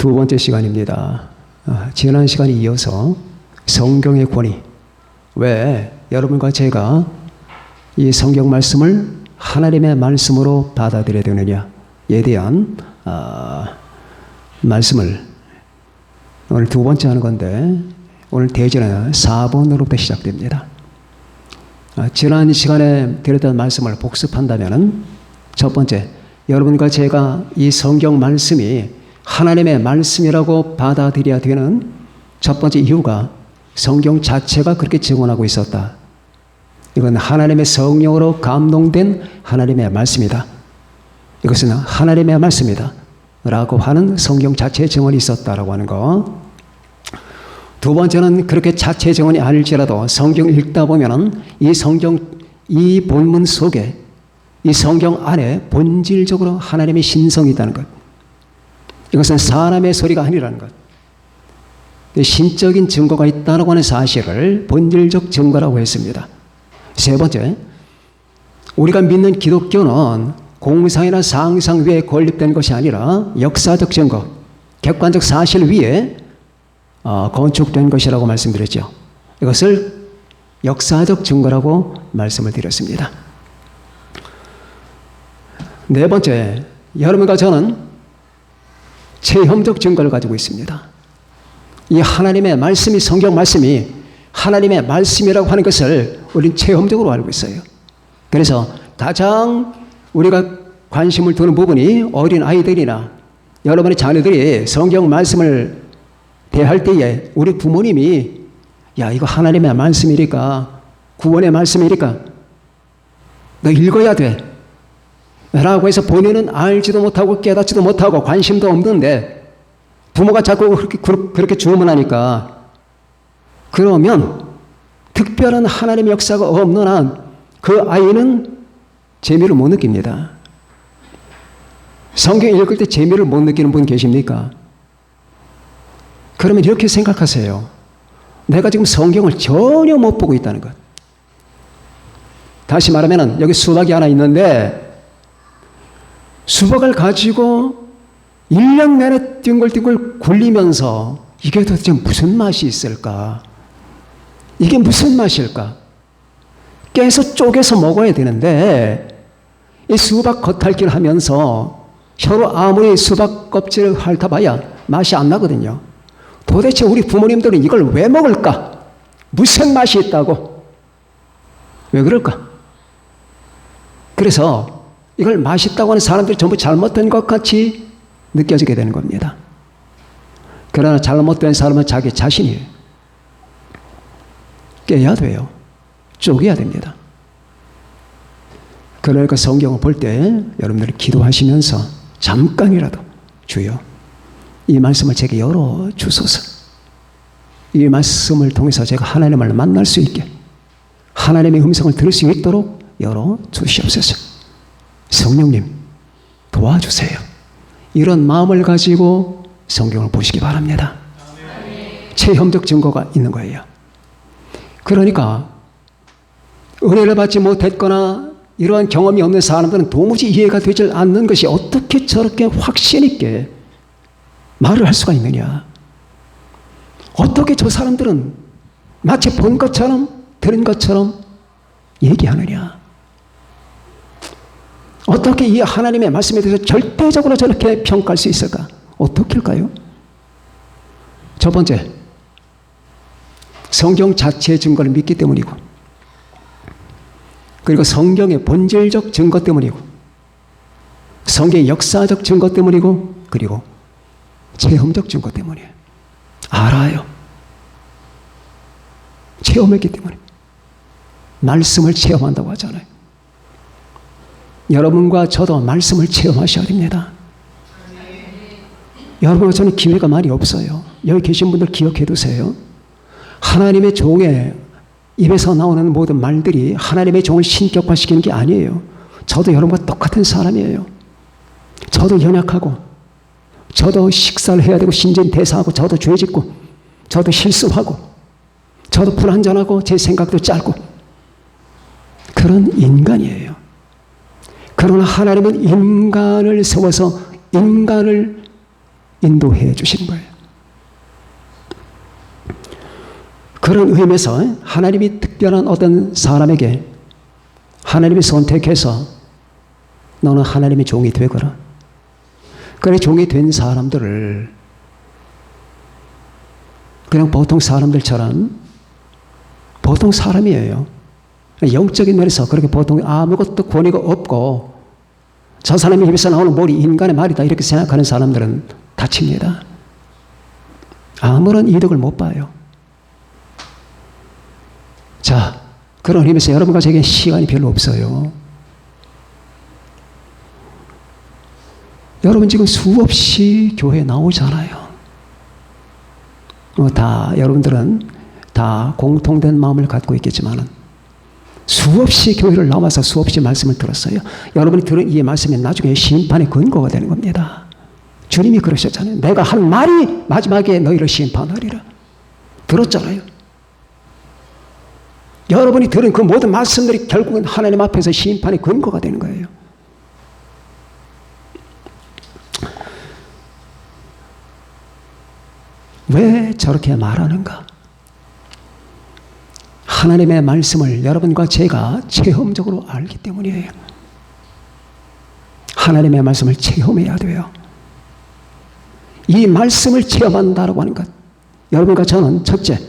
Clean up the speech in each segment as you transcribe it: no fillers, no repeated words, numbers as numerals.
두 번째 시간입니다. 지난 시간에 이어서 성경의 권위, 왜 여러분과 제가 이 성경 말씀을 하나님의 말씀으로 받아들여야 되느냐에 대한 말씀을 오늘 두 번째 하는 건데, 오늘 대전은 4번으로부터 시작됩니다. 지난 시간에 드렸던 말씀을 복습한다면, 첫 번째, 여러분과 제가 이 성경 말씀이 하나님의 말씀이라고 받아들여야 되는 첫 번째 이유가 성경 자체가 그렇게 증언하고 있었다. 이건 하나님의 성령으로 감동된 하나님의 말씀이다. 이것은 하나님의 말씀이다 라고 하는 성경 자체의 증언이 있었다라고 하는 거. 두 번째는 그렇게 자체 증언이 아닐지라도 성경을 읽다 보면은 이 본문 속에, 이 성경 안에 본질적으로 하나님의 신성이 있다는 것. 이것은 사람의 소리가 아니라는 것. 신적인 증거가 있다고 하는 사실을 본질적 증거라고 했습니다. 세 번째, 우리가 믿는 기독교는 공상이나 상상 위에 건립된 것이 아니라 역사적 증거, 객관적 사실 위에 건축된 것이라고 말씀드렸죠. 이것을 역사적 증거라고 말씀을 드렸습니다. 네 번째, 여러분과 저는 체험적 증거를 가지고 있습니다. 이 하나님의 말씀이, 성경 말씀이 하나님의 말씀이라고 하는 것을 우리는 체험적으로 알고 있어요. 그래서 가장 우리가 관심을 두는 부분이 어린 아이들이나 여러분의 자녀들이 성경 말씀을 대할 때에 우리 부모님이 야, 이거 하나님의 말씀이니까, 구원의 말씀이니까 너 읽어야 돼 라고 해서 본인은 알지도 못하고 깨닫지도 못하고 관심도 없는데 부모가 자꾸 그렇게 주문하니까, 그러면 특별한 하나님의 역사가 없는 한 그 아이는 재미를 못 느낍니다. 성경 읽을 때 재미를 못 느끼는 분 계십니까? 그러면 이렇게 생각하세요. 내가 지금 성경을 전혀 못 보고 있다는 것. 다시 말하면 여기 수박이 하나 있는데 수박을 가지고 1년 내내 뒹굴뒹굴 굴리면서 이게 도대체 무슨 맛이 있을까? 이게 무슨 맛일까? 깨서 쪼개서 먹어야 되는데 이 수박 겉핥기를 하면서 혀로 아무리 수박 껍질을 핥아봐야 맛이 안 나거든요. 도대체 우리 부모님들은 이걸 왜 먹을까? 무슨 맛이 있다고? 왜 그럴까? 그래서 이걸 맛있다고 하는 사람들이 전부 잘못된 것 같이 느껴지게 되는 겁니다. 그러나 잘못된 사람은 자기 자신이에요. 깨야 돼요. 쪼개야 됩니다. 그러니까 성경을 볼 때 여러분들이 기도하시면서 잠깐이라도 주여, 이 말씀을 제게 열어주소서. 이 말씀을 통해서 제가 하나님을 만날 수 있게, 하나님의 음성을 들을 수 있도록 열어주시옵소서. 성령님 도와주세요. 이런 마음을 가지고 성경을 보시기 바랍니다. 체험적 증거가 있는 거예요. 그러니까 은혜를 받지 못했거나 이러한 경험이 없는 사람들은 도무지 이해가 되지 않는 것이 어떻게 저렇게 확신 있게 말을 할 수가 있느냐. 어떻게 저 사람들은 마치 본 것처럼 들은 것처럼 얘기하느냐. 어떻게 이 하나님의 말씀에 대해서 절대적으로 저렇게 평가할 수 있을까? 어떻게일까요? 첫 번째, 성경 자체의 증거를 믿기 때문이고, 그리고 성경의 본질적 증거 때문이고, 성경의 역사적 증거 때문이고, 그리고 체험적 증거 때문이에요. 알아요. 체험했기 때문에. 말씀을 체험한다고 하잖아요. 여러분과 저도 말씀을 체험하셔야 됩니다. 여러분과 저는 기회가 많이 없어요. 여기 계신 분들 기억해 두세요. 하나님의 종의 입에서 나오는 모든 말들이 하나님의 종을 신격화시키는 게 아니에요. 저도 여러분과 똑같은 사람이에요. 저도 연약하고, 저도 식사를 해야 되고, 신진대사하고, 저도 죄 짓고, 저도 실수하고, 저도 불완전하고, 제 생각도 짧고, 그런 인간이에요. 그러나 하나님은 인간을 세워서 인간을 인도해 주시는 거예요. 그런 의미에서 하나님이 특별한 어떤 사람에게 하나님이 선택해서 너는 하나님의 종이 되거라. 그래 종이 된 사람들을 그냥 보통 사람들처럼 보통 사람이에요. 영적인 면에서 그렇게 보통 아무것도 권위가 없고 저 사람의 입에서 나오는 말이 인간의 말이다 이렇게 생각하는 사람들은 다칩니다. 아무런 이득을 못 봐요. 자, 그런 의미에서 여러분과 제게 시간이 별로 없어요. 여러분 지금 수없이 교회에 나오잖아요. 다 여러분들은 다 공통된 마음을 갖고 있겠지만 수없이 교회를 나와서 수없이 말씀을 들었어요. 여러분이 들은 이 말씀이 나중에 심판의 근거가 되는 겁니다. 주님이 그러셨잖아요. 내가 한 말이 마지막에 너희를 심판하리라. 들었잖아요. 여러분이 들은 그 모든 말씀들이 결국은 하나님 앞에서 심판의 근거가 되는 거예요. 왜 저렇게 말하는가? 하나님의 말씀을 여러분과 제가 체험적으로 알기 때문이에요. 하나님의 말씀을 체험해야 돼요. 이 말씀을 체험한다라고 하는 것, 여러분과 저는 첫째,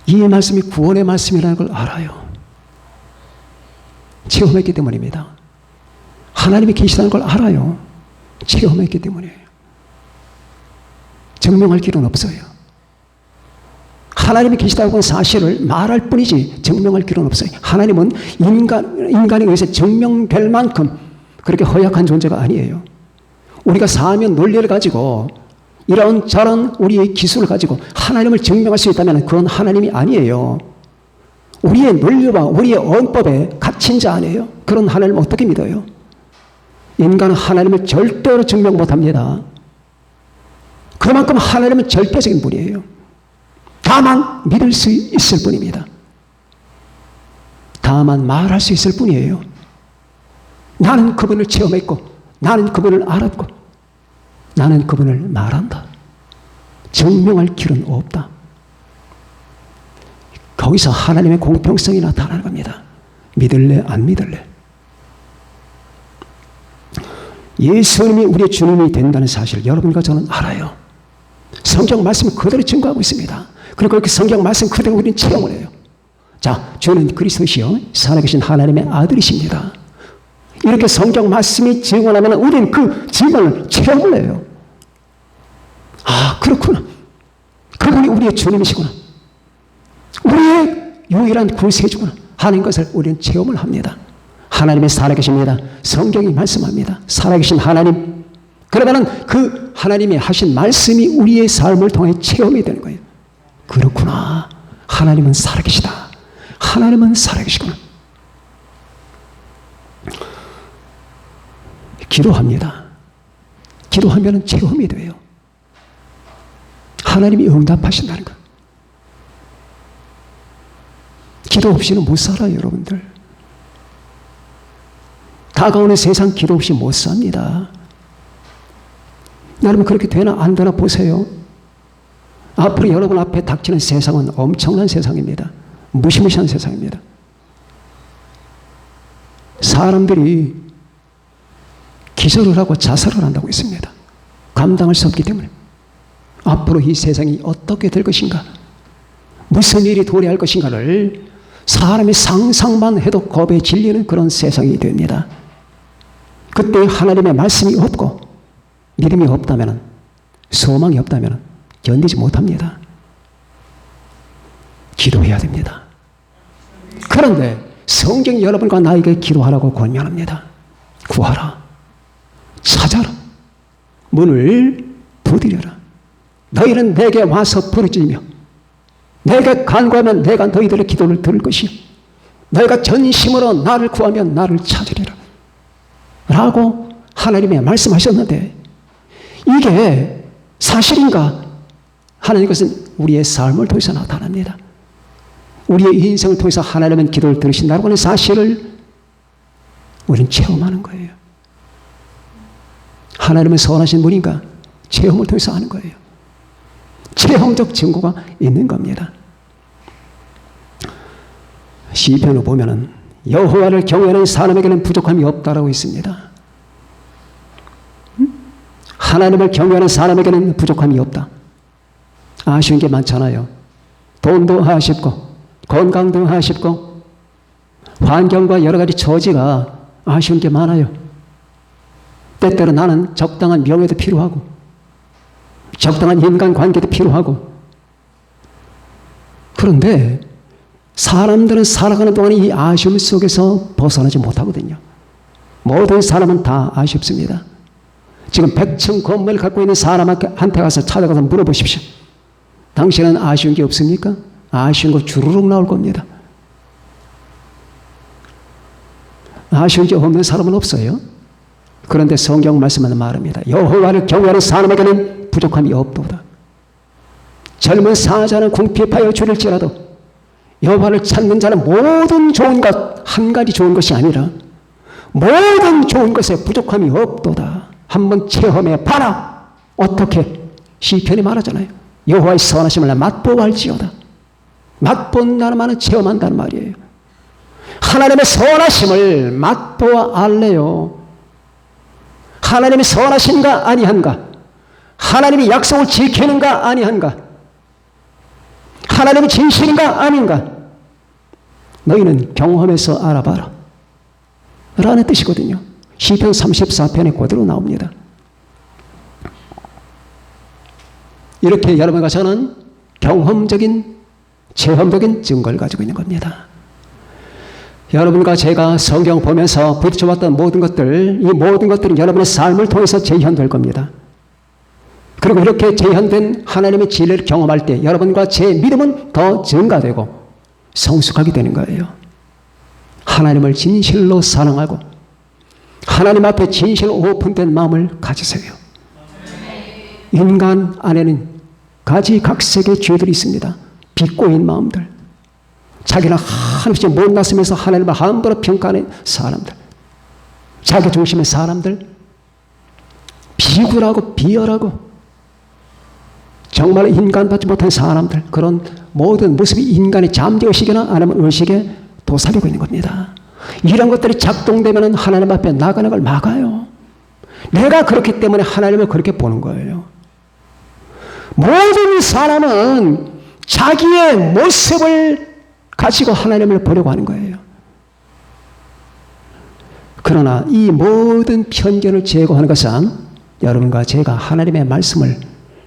이 말씀이 구원의 말씀이라는 걸 알아요. 체험했기 때문입니다. 하나님이 계시다는 걸 알아요. 체험했기 때문이에요. 증명할 길은 없어요. 하나님이 계시다고 하는 사실을 말할 뿐이지 증명할 길은 없어요. 하나님은 인간에 의해서 증명될 만큼 그렇게 허약한 존재가 아니에요. 우리가 사면 논리를 가지고 이런 저런 우리의 기술을 가지고 하나님을 증명할 수 있다면 그건 하나님이 아니에요. 우리의 논리와 우리의 언법에 갇힌 자 아니에요. 그런 하나님을 어떻게 믿어요? 인간은 하나님을 절대로 증명 못합니다. 그만큼 하나님은 절대적인 분이에요. 다만 믿을 수 있을 뿐입니다. 다만 말할 수 있을 뿐이에요. 나는 그분을 체험했고 나는 그분을 알았고 나는 그분을 말한다. 증명할 길은 없다. 거기서 하나님의 공평성이 나타나는 겁니다. 믿을래 안 믿을래. 예수님이 우리의 주님이 된다는 사실을 여러분과 저는 알아요. 성경 말씀을 그대로 증거하고 있습니다. 그리고 이렇게 성경 말씀 그대로 우리는 체험을 해요. 자, 주는 그리스도시요 살아계신 하나님의 아들이십니다. 이렇게 성경 말씀이 증언하면 우리는 그 증언을 체험을 해요. 아, 그렇구나. 그분이 우리의 주님이시구나. 우리의 유일한 구세주구나 하는 것을 우리는 체험을 합니다. 하나님의 살아계십니다. 성경이 말씀합니다. 살아계신 하나님. 그러면은 그 하나님이 하신 말씀이 우리의 삶을 통해 체험이 되는 거예요. 그렇구나. 하나님은 살아계시다. 하나님은 살아계시구나. 기도합니다. 기도하면 체험이 돼요. 하나님이 응답하신다는 것. 기도 없이는 못 살아요, 여러분들. 다가오는 세상 기도 없이 못 삽니다. 여러분 그렇게 되나 안 되나 보세요. 앞으로 여러분 앞에 닥치는 세상은 엄청난 세상입니다. 무시무시한 세상입니다. 사람들이 기절을 하고 자살을 한다고 했습니다. 감당할 수 없기 때문에. 앞으로 이 세상이 어떻게 될 것인가, 무슨 일이 도래할 것인가를 사람이 상상만 해도 겁에 질리는 그런 세상이 됩니다. 그때 하나님의 말씀이 없고 믿음이 없다면, 소망이 없다면 견디지 못합니다. 기도해야 됩니다. 그런데 성경이 여러분과 나에게 기도하라고 권면합니다. 구하라. 찾아라. 문을 두드려라. 너희는 내게 와서 부르짖으며 내게 간구하면 내가 너희들의 기도를 들을 것이요 너희가 전심으로 나를 구하면 나를 찾으리라 라고 하나님이 말씀하셨는데, 이게 사실인가 하는 것은 우리의 삶을 통해서 나타납니다. 우리의 인생을 통해서 하나님은 기도를 들으신다고 하는 사실을 우리는 체험하는 거예요. 하나님은 선하신 분인가? 체험을 통해서 아는 거예요. 체험적 증거가 있는 겁니다. 시편을 보면은 여호와를 경외하는 사람에게는 부족함이 없다라고 있습니다. 하나님을 경외하는 사람에게는 부족함이 없다. 아쉬운 게 많잖아요. 돈도 아쉽고 건강도 아쉽고 환경과 여러 가지 처지가 아쉬운 게 많아요. 때때로 나는 적당한 명예도 필요하고 적당한 인간관계도 필요하고, 그런데 사람들은 살아가는 동안 이 아쉬움 속에서 벗어나지 못하거든요. 모든 사람은 다 아쉽습니다. 지금 100층 건물을 갖고 있는 사람한테 가서 찾아가서 물어보십시오. 당신은 아쉬운 게 없습니까? 아쉬운 거 주르륵 나올 겁니다. 아쉬운 게 없는 사람은 없어요. 그런데 성경 말씀은 말합니다. 여호와를 경외하는 사람에게는 부족함이 없도다. 젊은 사자는 궁핍하여 줄일지라도 여호와를 찾는 자는 모든 좋은 것, 한 가지 좋은 것이 아니라 모든 좋은 것에 부족함이 없도다. 한번 체험해 봐라. 어떻게? 시편이 말하잖아요. 여호와의 선하심을 맛보아할지어다. 맛본다는 체험한다는 말이에요. 하나님의 선하심을 맛보아 알래요. 하나님이 선하신가 아니한가? 하나님이 약속을 지키는가 아니한가? 하나님이 진실인가 아닌가? 너희는 경험해서 알아봐라 라는 뜻이거든요. 시편 34편에 그대로 나옵니다. 이렇게 여러분과 저는 경험적인 체험적인 증거를 가지고 있는 겁니다. 여러분과 제가 성경 보면서 부딪혀왔던 모든 것들, 이 모든 것들은 여러분의 삶을 통해서 재현될 겁니다. 그리고 이렇게 재현된 하나님의 진리를 경험할 때 여러분과 제 믿음은 더 증가되고 성숙하게 되는 거예요. 하나님을 진실로 사랑하고 하나님 앞에 진실로 오픈된 마음을 가지세요. 인간 안에는 가지각색의 죄들이 있습니다. 비꼬인 마음들, 자기는 한없이 못났으면서 하나님을 함부로 평가하는 사람들, 자기 중심의 사람들, 비굴하고 비열하고 정말 인간받지 못한 사람들, 그런 모든 모습이 인간의 잠재의식이나 아니면 의식에 도사리고 있는 겁니다. 이런 것들이 작동되면 하나님 앞에 나가는 걸 막아요. 내가 그렇기 때문에 하나님을 그렇게 보는 거예요. 모든 사람은 자기의 모습을 가지고 하나님을 보려고 하는 거예요. 그러나 이 모든 편견을 제거하는 것은 여러분과 제가 하나님의 말씀을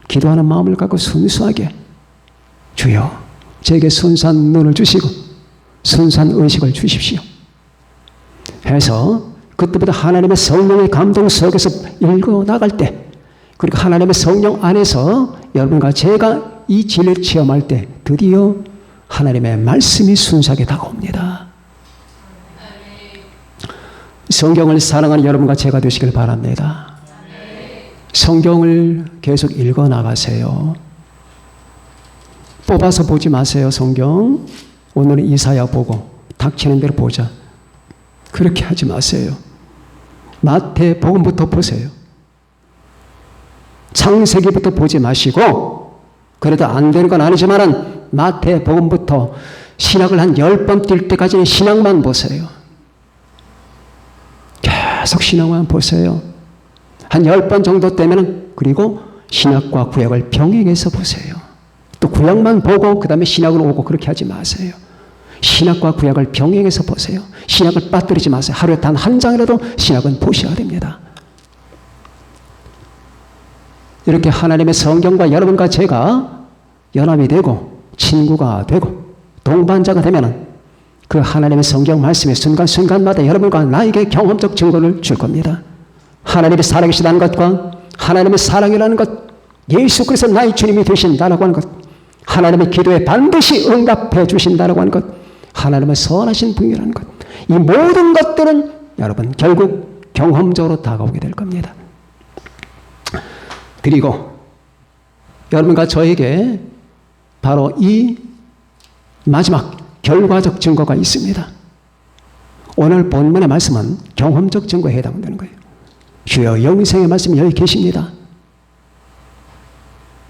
기도하는 마음을 갖고 순수하게, 주여 제게 순수한 눈을 주시고 순수한 의식을 주십시오 해서 그때부터 하나님의 성령의 감동 속에서 읽어나갈 때, 그리고 하나님의 성령 안에서 여러분과 제가 이 진리를 체험할 때 드디어 하나님의 말씀이 순수하게 다가옵니다. 성경을 사랑하는 여러분과 제가 되시길 바랍니다. 성경을 계속 읽어나가세요. 뽑아서 보지 마세요. 성경 오늘은 이사야 보고 닥치는 대로 보자, 그렇게 하지 마세요. 마태복음부터 보세요. 창세기부터 보지 마시고, 그래도 안 되는 건 아니지만 마태복음부터 신학을 한 10번 뛸 때까지는 신학만 보세요. 계속 신학만 보세요. 한 10번 정도 되면 그리고 신약과 구약을 병행해서 보세요. 또 구약만 보고 그 다음에 신약으로 오고 그렇게 하지 마세요. 신약과 구약을 병행해서 보세요. 신약을 빠뜨리지 마세요. 하루에 단 한 장이라도 신약은 보셔야 됩니다. 이렇게 하나님의 성경과 여러분과 제가 연합이 되고 친구가 되고 동반자가 되면 그 하나님의 성경 말씀의 순간순간마다 여러분과 나에게 경험적 증거를 줄 겁니다. 하나님이 살아계시다는 것과 하나님의 사랑이라는 것, 예수 그리스도 나의 주님이 되신다라고 하는 것, 하나님의 기도에 반드시 응답해 주신다라고 하는 것, 하나님의 선하신 분이라는 것, 이 모든 것들은 여러분 결국 경험적으로 다가오게 될 겁니다. 그리고 여러분과 저에게 바로 이 마지막 결과적 증거가 있습니다. 오늘 본문의 말씀은 경험적 증거에 해당되는 거예요. 주여 영생의 말씀이 여기 계십니다.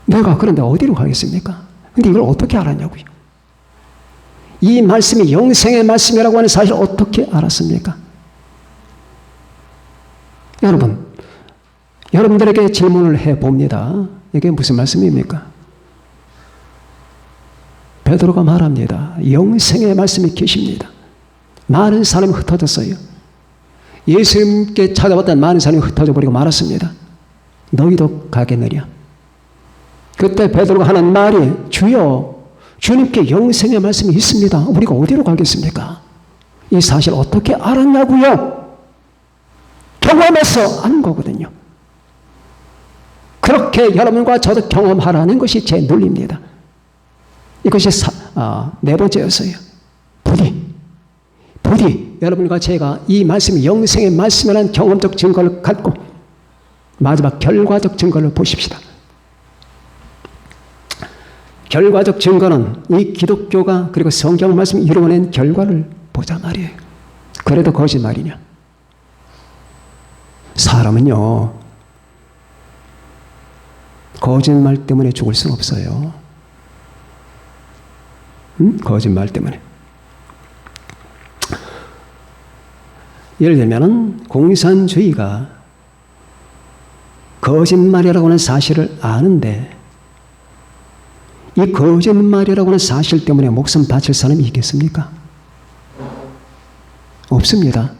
내가 그런데 어디로 가겠습니까? 근데 이걸 어떻게 알았냐고요. 이 말씀이 영생의 말씀이라고 하는 사실을 어떻게 알았습니까? 여러분, 여러분들에게 질문을 해봅니다. 이게 무슨 말씀입니까? 베드로가 말합니다. 영생의 말씀이 계십니다. 많은 사람이 흩어졌어요. 예수님께 찾아왔던 많은 사람이 흩어져 버리고 말았습니다. 너희도 가겠느냐? 그때 베드로가 하는 말이 주여 주님께 영생의 말씀이 있습니다. 우리가 어디로 가겠습니까? 이 사실 어떻게 알았냐고요? 경험해서 아는 거거든요. 그렇게 여러분과 저도 경험하라는 것이 제 논리입니다. 이것이 네 번째였어요. 부디 여러분과 제가 이 말씀이 영생의 말씀이라는 경험적 증거를 갖고 마지막 결과적 증거를 보십시다. 결과적 증거는 이 기독교가 그리고 성경 말씀이 이루어낸 결과를 보자 말이에요. 그래도 거짓말이냐? 사람은요, 거짓말 때문에 죽을 수는 없어요. 거짓말 때문에. 예를 들면 공산주의가 거짓말이라고 하는 사실을 아는데 이 거짓말이라고 하는 사실 때문에 목숨 바칠 사람이 있겠습니까? 없습니다.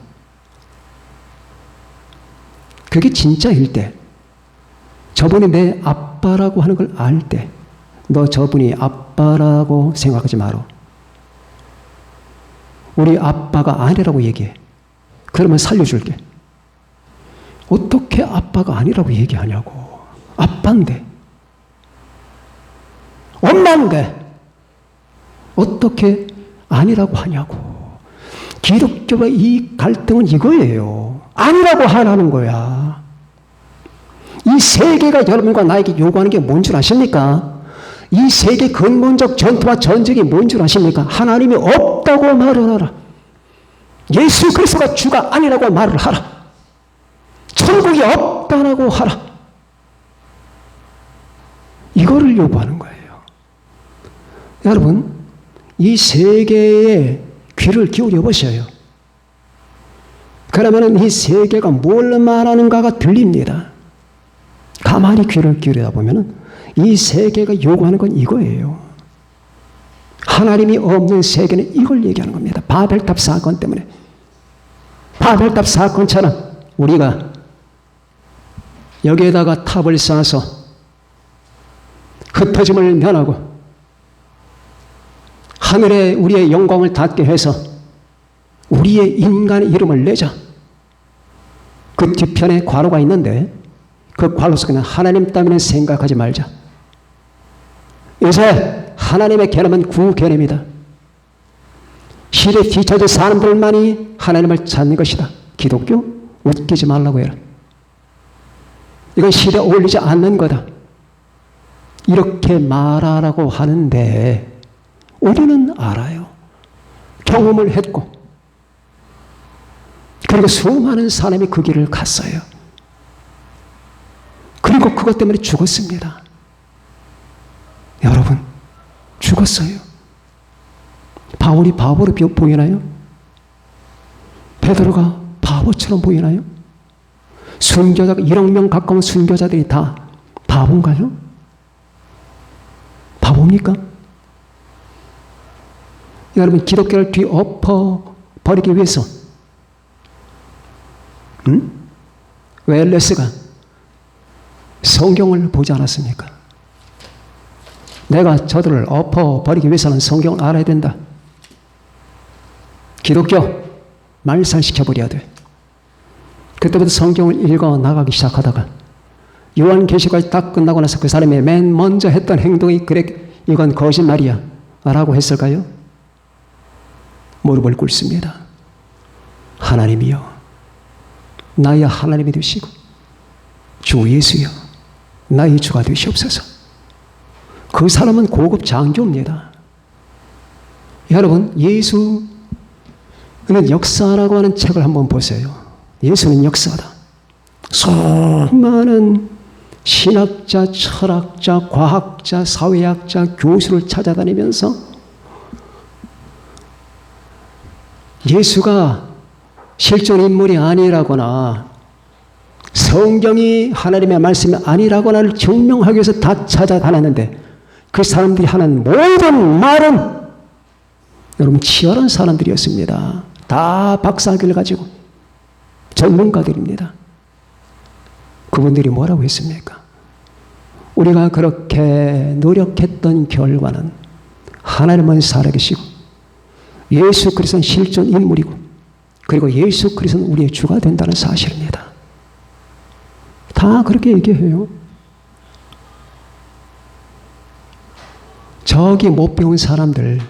그게 진짜일 때, 저분이 내 아빠라고 하는 걸 알 때, 너 저분이 아빠라고 생각하지 마라. 우리 아빠가 아니라고 얘기해. 그러면 살려줄게. 어떻게 아빠가 아니라고 얘기하냐고. 아빠인데. 엄마인데. 어떻게 아니라고 하냐고. 기독교의 이 갈등은 이거예요. 아니라고 하라는 거야. 이 세계가 여러분과 나에게 요구하는 게 뭔 줄 아십니까? 이 세계 근본적 전투와 전쟁이 뭔 줄 아십니까? 하나님이 없다고 말을 하라. 예수 그리스도가 주가 아니라고 말을 하라. 천국이 없다라고 하라. 이거를 요구하는 거예요. 여러분, 이 세계에 귀를 기울여 보셔요. 그러면 이 세계가 뭘 말하는가가 들립니다. 가만히 귀를 기울이다 보면 이 세계가 요구하는 건 이거예요. 하나님이 없는 세계는 이걸 얘기하는 겁니다. 바벨탑 사건 때문에. 바벨탑 사건처럼 우리가 여기에다가 탑을 쌓아서 흩어짐을 면하고 하늘에 우리의 영광을 닿게 해서 우리의 인간의 이름을 내자. 그 뒤편에 괄호가 있는데 그 괄호 속에는 하나님 따위는 생각하지 말자. 요새 하나님의 개념은 구개념이다. 실에 뒤처진 사람들만이 하나님을 찾는 것이다. 기독교? 웃기지 말라고 해라. 이건 실에 어울리지 않는 거다. 이렇게 말하라고 하는데 우리는 알아요. 경험을 했고 그리고 수많은 사람이 그 길을 갔어요. 그리고 그것 때문에 죽었습니다. 여러분, 죽었어요. 바울이 바보로 보이나요? 베드로가 바보처럼 보이나요? 순교자가 1억 명 가까운 순교자들이 다 바본가요? 바보입니까? 여러분, 기독교를 뒤엎어 버리기 위해서 웰레스가 성경을 보지 않았습니까? 내가 저들을 엎어버리기 위해서는 성경을 알아야 된다. 기독교 말살시켜버려야 돼. 그때부터 성경을 읽어 나가기 시작하다가 요한계시록이 딱 끝나고 나서 그 사람이 맨 먼저 했던 행동이 그래 이건 거짓말이야 라고 했을까요? 무릎을 꿇습니다. 하나님이여 나의 하나님이 되시고 주 예수여 나의 주가 되시옵소서. 그 사람은 고급 장교입니다. 여러분, 예수는 역사라고 하는 책을 한번 보세요. 예수는 역사다. 수많은 신학자, 철학자, 과학자, 사회학자, 교수를 찾아다니면서 예수가 실존 인물이 아니라거나 성경이 하나님의 말씀이 아니라거나를 증명하기 위해서 다 찾아다녔는데 그 사람들이 하는 모든 말은 여러분 치열한 사람들이었습니다. 다 박사학위를 가지고 전문가들입니다. 그분들이 뭐라고 했습니까? 우리가 그렇게 노력했던 결과는 하나님은 살아계시고 예수 그리스도는 실존 인물이고 그리고 예수 그리스도는 우리의 주가 된다는 사실입니다. 다 그렇게 얘기해요. 저기 못 배운 사람들,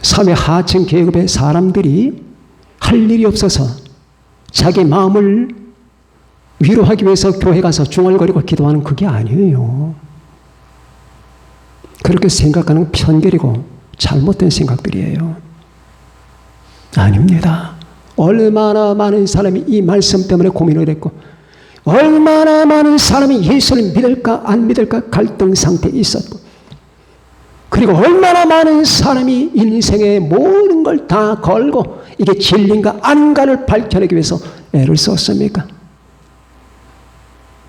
사회 하층 계급의 사람들이 할 일이 없어서 자기 마음을 위로하기 위해서 교회 가서 중얼거리고 기도하는 그게 아니에요. 그렇게 생각하는 편견이고 잘못된 생각들이에요. 아닙니다. 얼마나 많은 사람이 이 말씀 때문에 고민을 했고 얼마나 많은 사람이 예수를 믿을까 안 믿을까 갈등 상태에 있었고 그리고 얼마나 많은 사람이 인생의 모든 걸 다 걸고 이게 진리인가 아닌가를 밝혀내기 위해서 애를 썼습니까?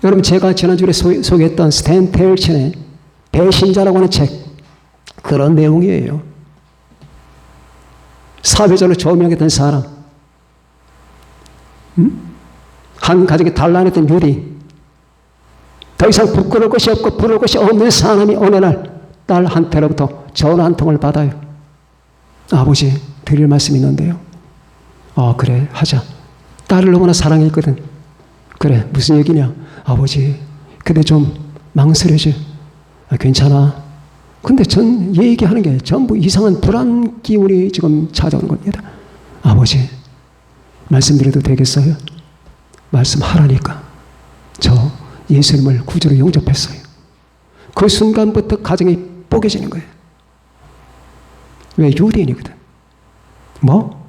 여러분 제가 지난주에 소개했던 스탠 테일슨의 배신자라고 하는 책 그런 내용이에요. 사회적으로 저명했던 사람 한 가족이 단란했던 유리 더 이상 부끄러울 것이 없고 부러울 것이 없는 사람이 어느 날 딸한테로부터 전화 한 통을 받아요. 아버지 드릴 말씀이 있는데요. 그래 하자. 딸을 너무나 사랑했거든. 그래 무슨 얘기냐. 아버지 근데 좀 망설여져. 괜찮아. 근데 전 얘기하는 게 전부 이상한 불안 기운이 지금 찾아오는 겁니다. 아버지 말씀드려도 되겠어요? 말씀하라니까. 저 예수님을 구주로 영접했어요. 그 순간부터 가정이 뽀개지는 거예요. 왜? 유대인이거든. 뭐?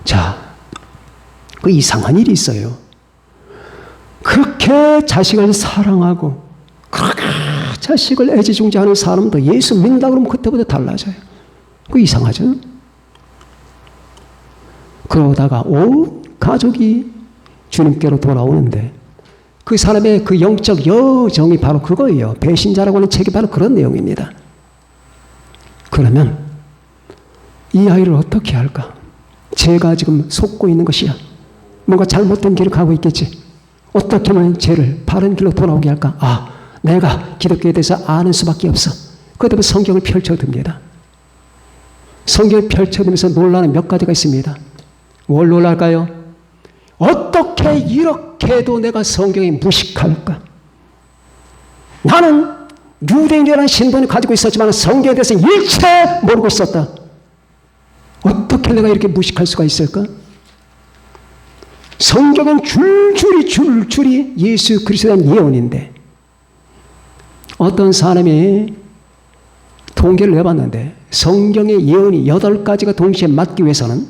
자, 그 이상한 일이 있어요. 그렇게 자식을 사랑하고 그렇게 자식을 애지중지하는 사람도 예수 믿는다 그러면 그때부터 달라져요. 그 이상하죠? 그러다가 온 가족이 주님께로 돌아오는데 그 사람의 그 영적 여정이 바로 그거예요. 배신자라고 하는 책이 바로 그런 내용입니다. 그러면 이 아이를 어떻게 할까? 제가 지금 속고 있는 것이야. 뭔가 잘못된 길을 가고 있겠지. 어떻게 하면 쟤를 바른 길로 돌아오게 할까? 내가 기독교에 대해서 아는 수밖에 없어. 그때부터 성경을 펼쳐듭니다. 성경을 펼쳐두면서 놀라는 몇 가지가 있습니다. 뭘 놀랄까요? 어떻게 이렇게 해도 내가 성경에 무식할까? 나는 유대인이라는 신분을 가지고 있었지만 성경에 대해서 일체 모르고 있었다. 어떻게 내가 이렇게 무식할 수가 있을까? 성경은 줄줄이 예수 그리스도에 대한 예언인데 어떤 사람이 통계를 내봤는데 성경의 예언이 8가지가 동시에 맞기 위해서는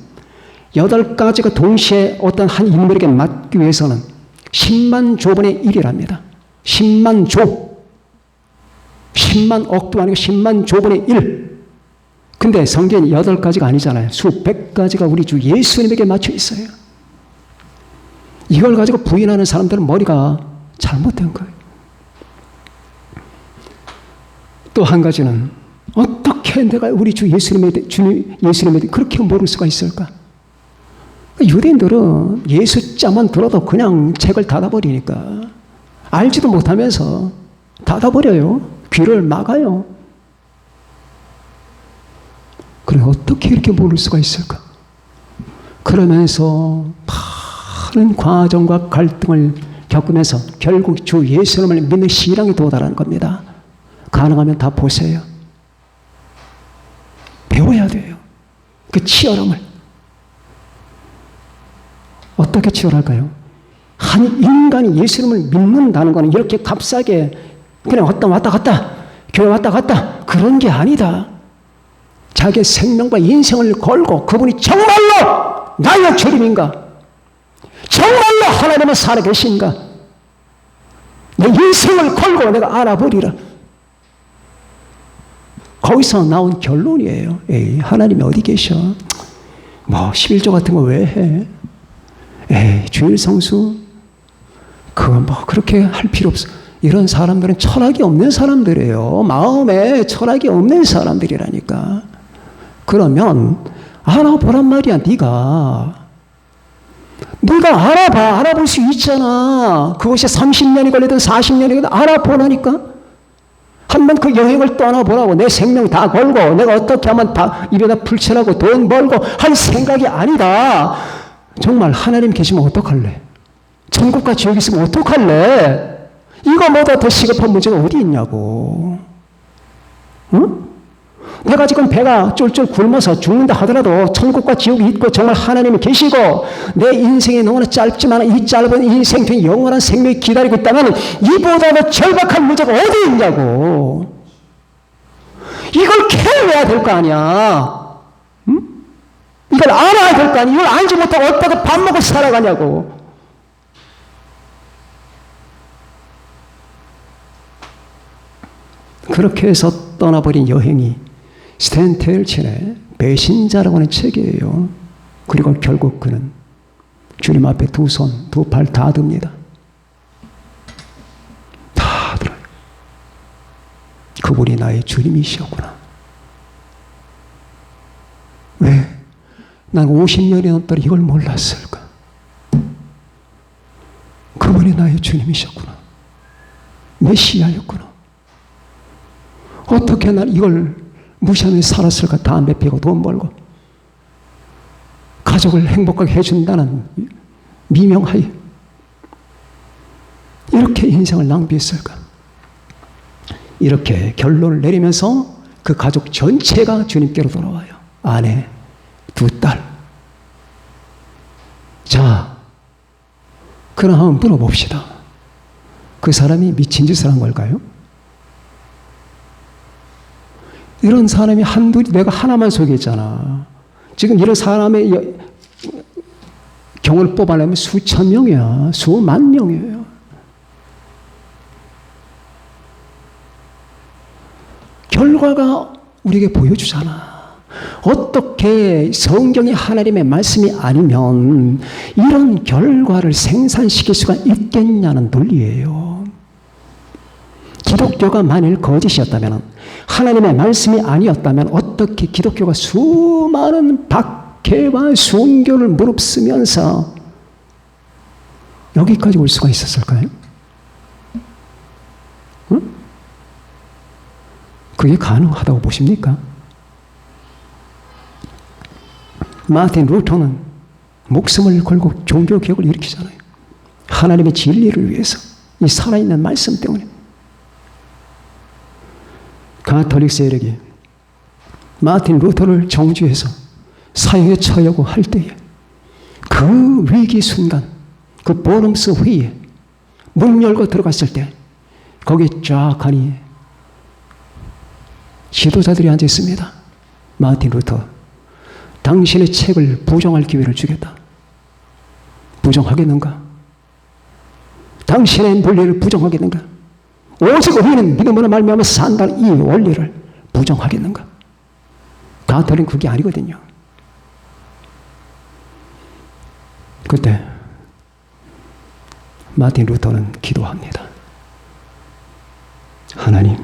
8가지가 동시에 어떤 한 인물에게 맞기 위해서는 10만 조분의 1이랍니다. 10만 조. 10만 억도 아니고 10만 조분의 1. 근데 성경이 8가지가 아니잖아요. 수백 가지가 우리 주 예수님에게 맞춰 있어요. 이걸 가지고 부인하는 사람들은 머리가 잘못된 거예요. 또 한 가지는 어떻게 내가 우리 주 예수님에 대해 그렇게 모를 수가 있을까? 유대인들은 예수 자만 들어도 그냥 책을 닫아버리니까 알지도 못하면서 닫아버려요. 귀를 막아요. 그래 어떻게 이렇게 모를 수가 있을까? 그러면서 많은 과정과 갈등을 겪으면서 결국 주 예수님을 믿는 신앙에 도달하는 겁니다. 가능하면 다 보세요. 배워야 돼요. 그 치열함을. 어떻게 치열할까요? 한 인간이 예수님을 믿는다는 것은 이렇게 값싸게 그냥 왔다 갔다 교회 왔다 갔다 그런 게 아니다. 자기의 생명과 인생을 걸고 그분이 정말로 나의 주님인가? 정말로 하나님은 살아계신가? 내 인생을 걸고 내가 알아버리라. 거기서 나온 결론이에요. 에이, 하나님이 어디 계셔? 뭐 11조 같은 거 왜 해? 에이, 주일 성수 그거 뭐 그렇게 할 필요 없어. 이런 사람들은 철학이 없는 사람들이에요. 마음에 철학이 없는 사람들이라니까. 그러면 알아보란 말이야. 네가 알아볼 수 있잖아. 그것이 30년이 걸리든 40년이 걸리든 알아보라니까. 한번 그 여행을 떠나보라고. 내 생명 다 걸고 내가 어떻게 하면 다 입에다 풀칠하고 돈 벌고 할 생각이 아니다. 정말 하나님 계시면 어떡할래? 천국과 지옥이 있으면 어떡할래? 이거보다 더 시급한 문제가 어디 있냐고. 응? 내가 지금 배가 쫄쫄 굶어서 죽는다 하더라도 천국과 지옥이 있고 정말 하나님이 계시고 내 인생이 너무나 짧지만 이 짧은 인생 중에 영원한 생명이 기다리고 있다면 이보다 더 절박한 문제가 어디 있냐고. 이걸 캐내야 될 거 아니야. 응? 이걸 알아야 될 거 아니야. 이걸 알지 못하고 어떻게 밥 먹고 살아가냐고. 그렇게 해서 떠나버린 여행이 스탠 텔친의 배신자라고 하는 책이에요. 그리고 결국 그는 주님 앞에 두 손, 두 팔 다 듭니다. 다 들어요. 그분이 나의 주님이시었구나. 왜? 난 50년이 넘도록 이걸 몰랐을까? 그분이 나의 주님이셨구나. 메시아였구나. 어떻게 난 이걸 무시하면서 살았을까? 담배 피우고 돈 벌고 가족을 행복하게 해준다는 미명하에 이렇게 인생을 낭비했을까? 이렇게 결론을 내리면서 그 가족 전체가 주님께로 돌아와요. 아내, 두 딸. 자, 그럼 한번 물어봅시다. 그 사람이 미친 짓을 한 걸까요? 이런 사람이 한둘이 내가 하나만 소개했잖아. 지금 이런 사람의 경우를 뽑아내면 수천 명이야. 수만 명이에요. 결과가 우리에게 보여주잖아. 어떻게 성경이 하나님의 말씀이 아니면 이런 결과를 생산시킬 수가 있겠냐는 논리예요. 기독교가 만일 거짓이었다면, 하나님의 말씀이 아니었다면 어떻게 기독교가 수많은 박해와 순교를 무릅쓰면서 여기까지 올 수가 있었을까요? 응? 그게 가능하다고 보십니까? 마틴 루터는 목숨을 걸고 종교개혁을 일으키잖아요. 하나님의 진리를 위해서, 이 살아있는 말씀 때문에. 가톨릭 세력이 마틴 루터를 정죄해서 사형에 처하려고 할 때에 그 위기 순간, 그 보름스 회의에 문 열고 들어갔을 때 거기에 쫙 가니 지도자들이 앉아 있습니다. 마틴 루터, 당신의 책을 부정할 기회를 주겠다. 부정하겠는가? 당신의 논리를 부정하겠는가? 오직 우리는 믿음으로 말미암아 산다는 이 원리를 부정하겠는가? 가톨릭은 그게 아니거든요. 그때 마틴 루터는 기도합니다. 하나님,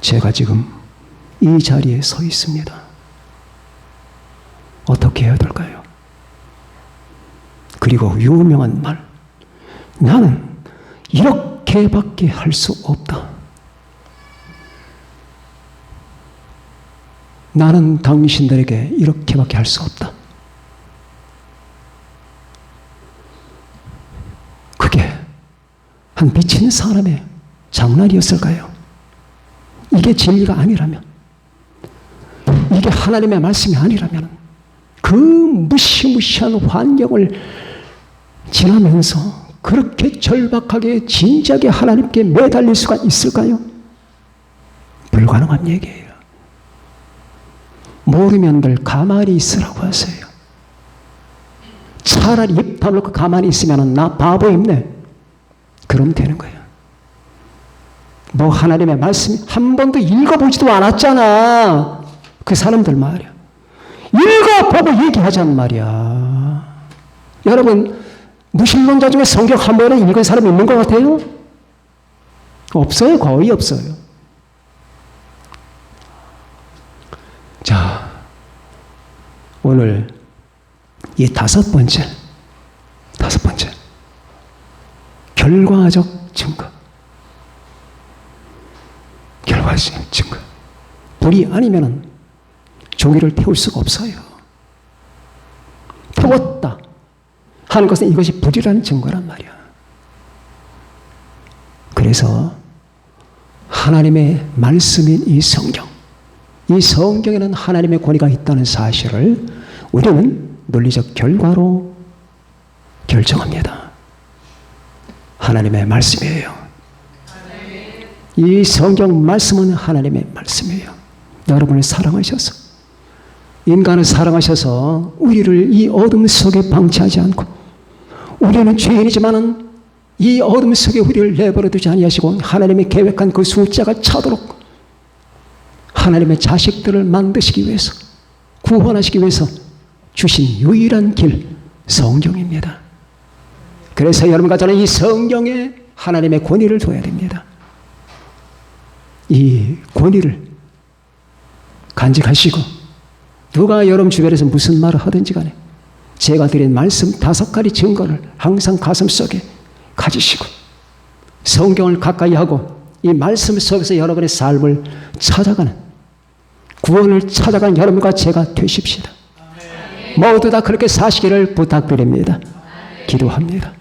제가 지금 이 자리에 서 있습니다. 어떻게 해야 될까요? 그리고 유명한 말, 나는 이렇게밖에 할 수 없다. 나는 당신들에게 이렇게밖에 할 수 없다. 그게 한 미친 사람의 장난이었을까요? 이게 진리가 아니라면, 이게 하나님의 말씀이 아니라면 그 무시무시한 환경을 지나면서 그렇게 절박하게 진지하게 하나님께 매달릴 수가 있을까요? 불가능한 얘기예요. 모르면들 가만히 있으라고 하세요. 차라리 입 다물고 가만히 있으면 나 바보 있네. 그러면 되는 거예요. 뭐 하나님의 말씀 한 번도 읽어보지도 않았잖아. 그 사람들 말이야. 읽어보고 얘기하자는 말이야. 여러분, 무신론자 중에 성경 한 번에 읽은 사람 있는 것 같아요? 없어요. 거의 없어요. 자, 오늘 이 다섯 번째. 결과적 증거. 결과적 증거. 불이 아니면 종이를 태울 수가 없어요. 태웠다 하는 것은 이것이 불이라는 증거란 말이야. 그래서 하나님의 말씀인 이 성경에는 하나님의 권위가 있다는 사실을 우리는 논리적 결과로 결정합니다. 하나님의 말씀이에요. 이 성경 말씀은 하나님의 말씀이에요. 여러분을 사랑하셔서, 인간을 사랑하셔서 우리를 이 어둠 속에 방치하지 않고, 우리는 죄인이지만은 이 어둠 속에 우리를 내버려 두지 아니하시고 하나님이 계획한 그 숫자가 차도록 하나님의 자식들을 만드시기 위해서, 구원하시기 위해서 주신 유일한 길, 성경입니다. 그래서 여러분과 저는 이 성경에 하나님의 권위를 둬야 됩니다. 이 권위를 간직하시고, 누가 여러분 주변에서 무슨 말을 하든지 간에 제가 드린 말씀 5가지 증거를 항상 가슴속에 가지시고, 성경을 가까이 하고 이 말씀 속에서 여러분의 삶을 찾아가는, 구원을 찾아가는 여러분과 제가 되십시다. 모두 다 그렇게 사시기를 부탁드립니다. 기도합니다.